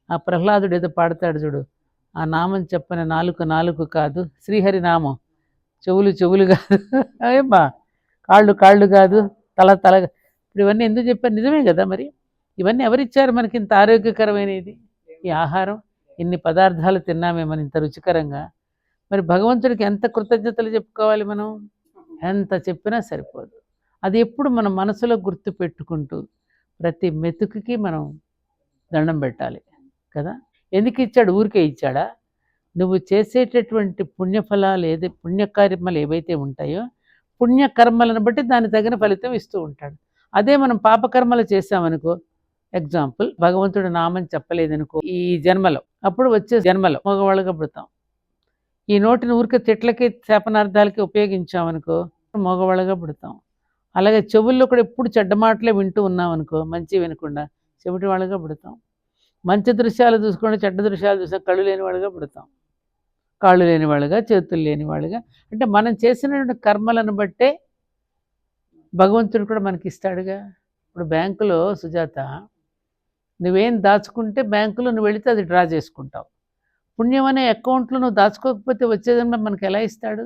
ఆ ప్రహ్లాదుడు ఏదో పాడతాడు చూడు, ఆ నామం చెప్పని నాలుక నాలుక కాదు, శ్రీహరి నామం చెవులు చెవులు కాదు, ఏమ్మా కాళ్ళు కాళ్ళు కాదు, తల తల. ఇప్పుడు ఇవన్నీ ఎందుకు చెప్పారు? నిజమే కదా. మరి ఇవన్నీ ఎవరిచ్చారు మనకి ఇంత ఆరోగ్యకరమైనది? ఈ ఆహారం, ఇన్ని పదార్థాలు తిన్నామే మనం ఇంత రుచికరంగా. మరి భగవంతుడికి ఎంత కృతజ్ఞతలు చెప్పుకోవాలి మనం? ఎంత చెప్పినా సరిపోదు. అది ఎప్పుడు మన మనసులో గుర్తు పెట్టుకుంటూ ప్రతి మెతుకుకి మనం దండం పెట్టాలి కదా. ఎందుకు ఇచ్చాడు? ఊరికే ఇచ్చాడా? నువ్వు చేసేటటువంటి పుణ్యఫలాలు పుణ్యకర్మలు ఏవైతే ఉంటాయో, పుణ్యకర్మలను బట్టి దాని తగిన ఫలితం ఇస్తూ ఉంటాడు. అదే మనం పాపకర్మలు చేసామనుకో, ఎగ్జాంపుల్ భగవంతుడు నామం చెప్పలేదనుకో ఈ జన్మలో, అప్పుడు వచ్చే జన్మలో మగవాళ్ళుగా పుడతాం. ఈ నోటిని ఊరికే తిట్లకి శాపనార్థాలకి ఉపయోగించామనుకో మగవాళ్ళుగా పుడతాం. అలాగే చెవుల్లో కూడా ఎప్పుడు చెడ్డ మాటలే వింటూ ఉన్నామనుకో, మంచి వినకుండా చెవిటి వాళ్ళుగా పుడతాం. మంచి దృశ్యాలు చూసుకుంటే చెడ్డ దృశ్యాలు చూసా కళ్ళు లేని వాళ్ళుగా పుడతాం. కాళ్ళు లేని వాళ్ళుగా, చేతులు లేని వాళ్ళుగా. అంటే మనం చేసినటువంటి కర్మలను బట్టే భగవంతుడు కూడా మనకి ఇస్తాడుగా. ఇప్పుడు బ్యాంకులో సుజాత, నువ్వేం దాచుకుంటే బ్యాంకులో నువ్వు వెళితే అది డ్రా చేసుకుంటావు. పుణ్యం అనే అకౌంట్లో నువ్వు దాచుకోకపోతే వచ్చేదన్నా మనకి ఎలా ఇస్తాడు?